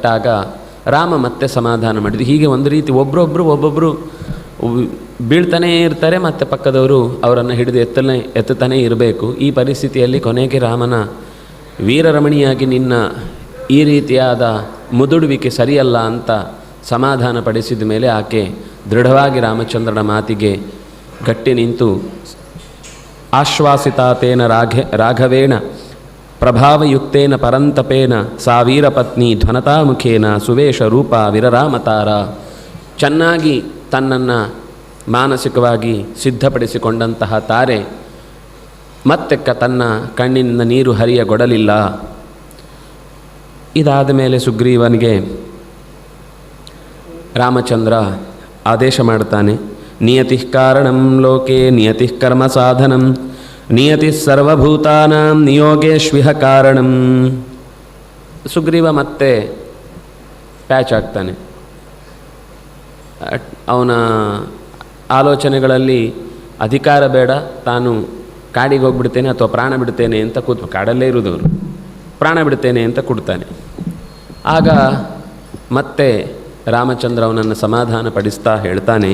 ಪಟ್ಟಾಗ ರಾಮ ಮತ್ತೆ ಸಮಾಧಾನ ಮಾಡಿದ್ರು. ಹೀಗೆ ಒಂದು ರೀತಿ ಒಬ್ಬೊಬ್ಬರು ಬೀಳ್ತಾನೇ ಇರ್ತಾರೆ, ಮತ್ತು ಪಕ್ಕದವರು ಅವರನ್ನು ಹಿಡಿದು ಎತ್ತುತ್ತಾನೇ ಇರಬೇಕು. ಈ ಪರಿಸ್ಥಿತಿಯಲ್ಲಿ ಕೊನೆಗೆ ರಾಮನ ವೀರರಮಣಿಯಾಗಿ ನಿನ್ನ ಈ ರೀತಿಯಾದ ಮುದುಡುವಿಕೆ ಸರಿಯಲ್ಲ ಅಂತ ಸಮಾಧಾನ ಪಡಿಸಿದ ಮೇಲೆ ಆಕೆ ದೃಢವಾಗಿ ರಾಮಚಂದ್ರನ ಮಾತಿಗೆ ಗಟ್ಟಿ ನಿಂತು ಆಶ್ವಾಸಿತಾತೇನ ರಾಘವೇಣ ಪ್ರಭಾವಯುಕ್ತೇನ ಪರಂತಪೇನ ಸಾ ವೀರಪತ್ನಿ ಧ್ವನತಾಮುಖೇನ ಸುವೇಶ ರೂಪ ವಿರರಾಮತಾರ. ಚೆನ್ನಾಗಿ ತನ್ನನ್ನು ಮಾನಸಿಕವಾಗಿ ಸಿದ್ಧಪಡಿಸಿಕೊಂಡಂತಹ ತಾರೆ ಮತ್ತೆ ತನ್ನ ಕಣ್ಣಿನಿಂದ ನೀರು ಹರಿಯಗೊಡಲಿಲ್ಲ. ಇದಾದ ಮೇಲೆ ಸುಗ್ರೀವನಿಗೆ ರಾಮಚಂದ್ರ ಆದೇಶ ಮಾಡ್ತಾನೆ, ನಿಯತಿ ಕಾರಣಂ ಲೋಕೆ ನಿಯತಿ ಕರ್ಮ ಸಾಧನಂ ನಿಯತಿ ಸರ್ವಭೂತಾನಾಂ ನಿಯೋಗೇಶ್ವಿಹ ಕಾರಣಂ. ಸುಗ್ರೀವ ಮತ್ತೆ ಪ್ಯಾಚ್ ಆಗ್ತಾನೆ. ಅವನ ಆಲೋಚನೆಗಳಲ್ಲಿ ಅಧಿಕಾರ ಬೇಡ, ತಾನು ಕಾಡಿಗೆ ಹೋಗ್ಬಿಡ್ತೇನೆ ಅಥವಾ ಪ್ರಾಣ ಬಿಡ್ತೇನೆ ಅಂತ ಕಾಡಲ್ಲೇ ಇರುವುದವರು, ಪ್ರಾಣ ಬಿಡ್ತೇನೆ ಅಂತ ಕೊಡ್ತಾನೆ. ಆಗ ಮತ್ತೆ ರಾಮಚಂದ್ರ ಅವನನ್ನು ಸಮಾಧಾನ ಪಡಿಸ್ತಾ ಹೇಳ್ತಾನೆ,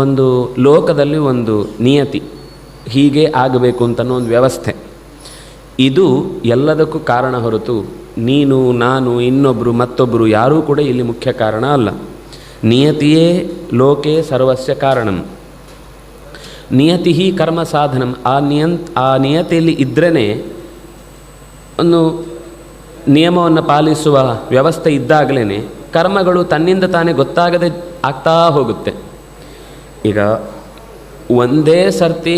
ಒಂದು ಲೋಕದಲ್ಲಿ ಒಂದು ನಿಯತಿ, ಹೀಗೆ ಆಗಬೇಕು ಅಂತನೋ ಒಂದು ವ್ಯವಸ್ಥೆ, ಇದು ಎಲ್ಲದಕ್ಕೂ ಕಾರಣ ಹೊರತು ನೀನು ನಾನು ಇನ್ನೊಬ್ಬರು ಮತ್ತೊಬ್ಬರು ಯಾರೂ ಕೂಡ ಇಲ್ಲಿ ಮುಖ್ಯ ಕಾರಣ ಅಲ್ಲ. ನಿಯತಿಯೇ ಲೋಕೆ ಸರ್ವಸ್ಯ ಕಾರಣಂ. ನಿಯತಿ ಕರ್ಮ ಸಾಧನಂ. ಆ ನಿಯತಿಯಲ್ಲಿ ಇದ್ರೇ ಒಂದು ನಿಯಮವನ್ನು ಪಾಲಿಸುವ ವ್ಯವಸ್ಥೆ ಇದ್ದಾಗಲೇ ಕರ್ಮಗಳು ತನ್ನಿಂದ ತಾನೇ ಗೊತ್ತಾಗದೆ ಆಗ್ತಾ ಹೋಗುತ್ತೆ. ಈಗ ಒಂದೇ ಸರ್ತಿ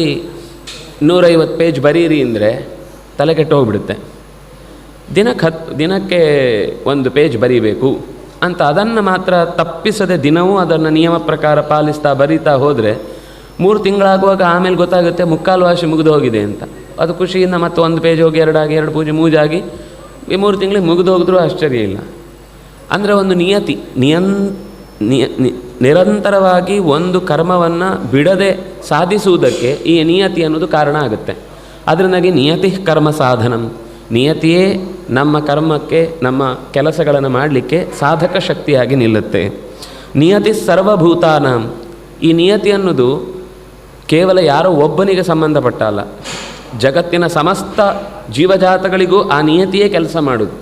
150 ಪೇಜ್ ಬರೀರಿ ಅಂದರೆ ತಲೆ ಕೆಟ್ಟೋಗ್ಬಿಡುತ್ತೆ. ದಿನಕ್ಕೆ 1 ಪೇಜ್ ಬರೀಬೇಕು ಅಂತ ಅದನ್ನು ಮಾತ್ರ ತಪ್ಪಿಸದೆ ದಿನವೂ ಅದನ್ನು ನಿಯಮ ಪ್ರಕಾರ ಪಾಲಿಸ್ತಾ ಬರೀತಾ ಹೋದರೆ 3 ತಿಂಗಳಾಗುವಾಗ ಆಮೇಲೆ ಗೊತ್ತಾಗುತ್ತೆ ಮುಕ್ಕಾಲು ವಾಸಿ ಮುಗಿದು ಹೋಗಿದೆ ಅಂತ. ಅದು ಖುಷಿಯಿಂದ ಮತ್ತೆ 1 ಪೇಜ್ ಹೋಗಿ 2 ಆಗಿ 2 ಪೂಜೆ ಮೂಜಾಗಿ ಈ 3 ತಿಂಗಳಿಗೆ ಮುಗಿದು ಹೋಗಿದ್ರೂ ಆಶ್ಚರ್ಯ ಇಲ್ಲ. ಅಂದರೆ ಒಂದು ನಿಯತಿ ನಿರಂತರವಾಗಿ ಒಂದು ಕರ್ಮವನ್ನು ಬಿಡದೆ ಸಾಧಿಸುವುದಕ್ಕೆ ಈ ನಿಯತಿ ಅನ್ನೋದು ಕಾರಣ ಆಗುತ್ತೆ. ಅದರಿಂದಾಗಿ ನಿಯತಿ ಕರ್ಮ ಸಾಧನಂ. ನಿಯತಿಯೇ ನಮ್ಮ ಕರ್ಮಕ್ಕೆ, ನಮ್ಮ ಕೆಲಸಗಳನ್ನು ಮಾಡಲಿಕ್ಕೆ ಸಾಧಕ ಶಕ್ತಿಯಾಗಿ ನಿಲ್ಲುತ್ತೆ. ನಿಯತಿ ಸರ್ವಭೂತಾನಾಂ. ಈ ನಿಯತಿ ಅನ್ನೋದು ಕೇವಲ ಯಾರೋ ಒಬ್ಬನಿಗೆ ಸಂಬಂಧಪಟ್ಟ ಅಲ್ಲ, ಜಗತ್ತಿನ ಸಮಸ್ತ ಜೀವಜಾತಗಳಿಗೂ ಆ ನಿಯತಿಯೇ ಕೆಲಸ ಮಾಡೋದು.